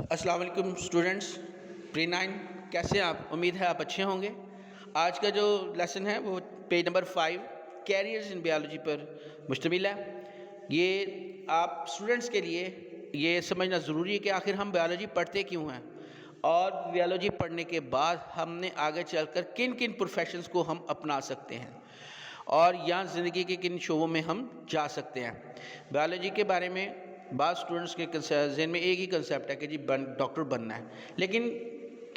अस्सलाम वालेकुम students pre 9 कैसे हैं आप। उम्मीद है आप अच्छे होंगे। आज का जो लेसन है वो page number 5 carriers in biology पर मुश्तमिल है। ये आप स्टूडेंट्स के लिए ये समझना ज़रूरी है कि आखिर हम बायोलॉजी पढ़ते क्यों हैं और बायोलॉजी पढ़ने के बाद हमने आगे चलकर किन किन प्रोफेशंस को हम अपना सकते हैं और यहाँ ज़िंदगी के किन शोबों में हम जा सकते हैं। बायोलॉजी के बारे में बाद स्टूडेंट्स के जहन में एक ही कंसेप्ट है कि जी डॉक्टर बनना है, लेकिन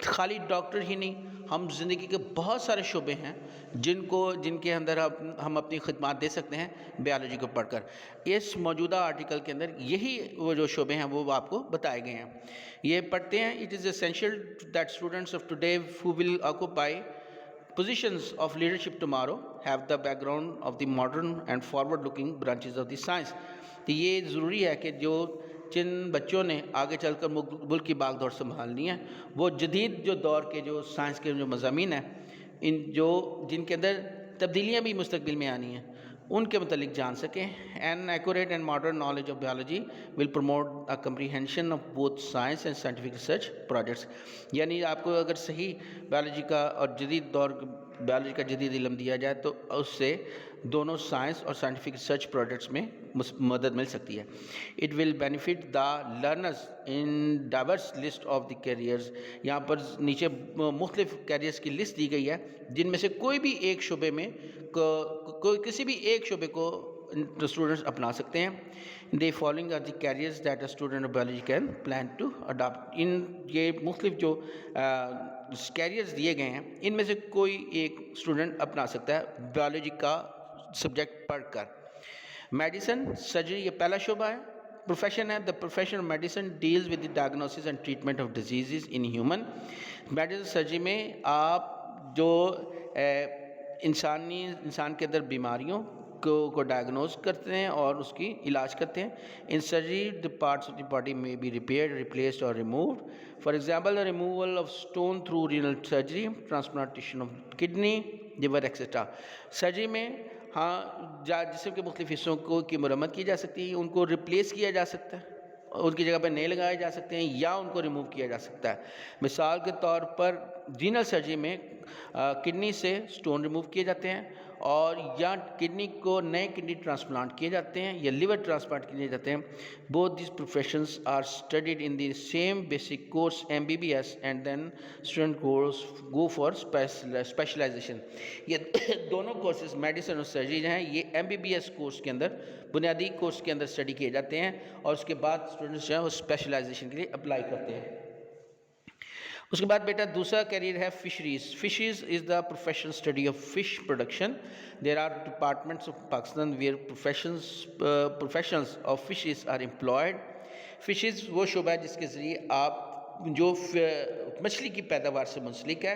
खाली डॉक्टर ही नहीं, हम ज़िंदगी के बहुत सारे शोबे हैं जिनके अंदर हम अपनी खिदमत दे सकते हैं बायोलॉजी को पढ़कर। इस मौजूदा आर्टिकल के अंदर यही वो जो शोबे हैं वो आपको बताए गए हैं। ये पढ़ते हैं। It is essential that students of today who will occupy positions of leadership tomorrow have the background of the modern and forward looking branches of the science। तो ये ज़रूरी है कि जिन बच्चों ने आगे चलकर मुल्क की बागडोर संभालनी है वो जदीद जो दौर के जो साइंस के जो मज़ामीन हैं जिनके अंदर तब्दीलियाँ भी मुस्तकबिल में आनी हैं उनके मतलब जान सकें। An accurate and modern knowledge of biology will promote a comprehension of both science and scientific research projects. यानी आपको अगर सही बायोलॉजी का और जदीद दौर बायोलॉजी का जदीद इल्म दिया जाए तो उससे दोनों साइंस और साइंटिफिक रिसर्च प्रोजेक्ट्स में मदद मिल सकती है। It will benefit the learners in diverse list of the carriers. यहाँ पर नीचे मुख्तलिफ कैरियर्स की लिस्ट दी गई है जिनमें से कोई भी एक शोबे में किसी भी एक शोबे को स्टूडेंट्स अपना सकते हैं। They following are the careers that a student of biology can plan to adopt. ये मुख्तलिफ जो कैरियर्स दिए गए हैं इनमें से कोई एक स्टूडेंट अपना सकता है बायोलॉजी का सब्जेक्ट पढ़कर। मेडिसिन सर्जरी ये पहला शोबा है, प्रोफेशन है। The profession of medicine deals with the diagnosis and treatment of disease in human. Medicine surgery में आप जो इंसान के अंदर बीमारियों को डायग्नोज करते हैं और उसकी इलाज करते हैं। In surgery the parts of the body में बी रिपेयर्ड, रिप्लेस्ड और removed. For example the removal of stone through renal surgery, transplantation of kidney, liver etcetera. Surgery में जिस्म के मुख्तलिफ हिस्सों की मरम्मत की जा सकती है, उनको रिप्लेस किया जा सकता है, उनकी जगह पर नए लगाए जा सकते हैं या उनको रिमूव किया जा सकता है। मिसाल के तौर पर रीनल सर्जरी में किडनी से स्टोन रिमूव किए जाते हैं और या किडनी को नए किडनी ट्रांसप्लांट किए जाते हैं या लिवर ट्रांसप्लांट किए जाते हैं। Both this professions are studied in the same basic course MBBS and then student go for specialisation. ये दोनों कोर्सेज मेडिसिन और सर्जरी हैं ये MBBS कोर्स के अंदर बुनियादी कोर्स के अंदर स्टडी किए जाते हैं और उसके बाद स्टूडेंट्स जो है वो स्पेशलाइजेशन के लिए अप्लाई करते हैं। उसके बाद बेटा दूसरा कैरियर है fisheries. Fisheries is the professional study of fish production. There are departments of Pakistan where professionals of fisheries are employed. Fisheries वो शोबा है जिसके ज़रिए आप जो मछली की पैदावार से मुंसलिक है।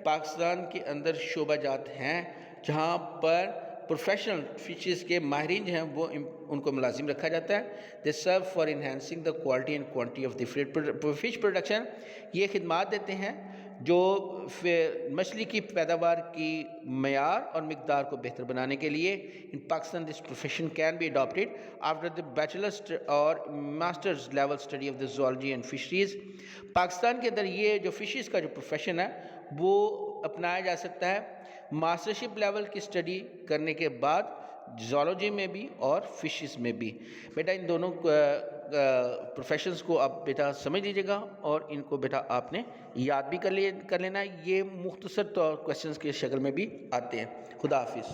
पाकिस्तान के अंदर शोबा जात हैं जहाँ पर प्रोफेशनल फिशेस के माहिरीन जो हैं वो उनको मुलाजिम रखा जाता है। They serve for enhancing the quality and quantity of the fish production. ये खिदमात देते हैं जो मछली की पैदावार की मयार और मिकदार को बेहतर बनाने के लिए। In Pakistan this profession can be adopted after the bachelors और masters level study of the zoology and fisheries. Pakistan के अंदर ये जो फिशेस का जो प्रोफेशन है वो अपनाया जा सकता है मास्टरशिप लेवल की स्टडी करने के बाद ज़ूलॉजी में भी और फिशेस में भी। बेटा इन दोनों प्रोफेशंस को आप बेटा समझ लीजिएगा और इनको बेटा आपने याद भी कर लेना है। ये मुख्तसर तौर क्वेश्चंस की शक्ल में भी आते हैं। खुदा हाफिज़।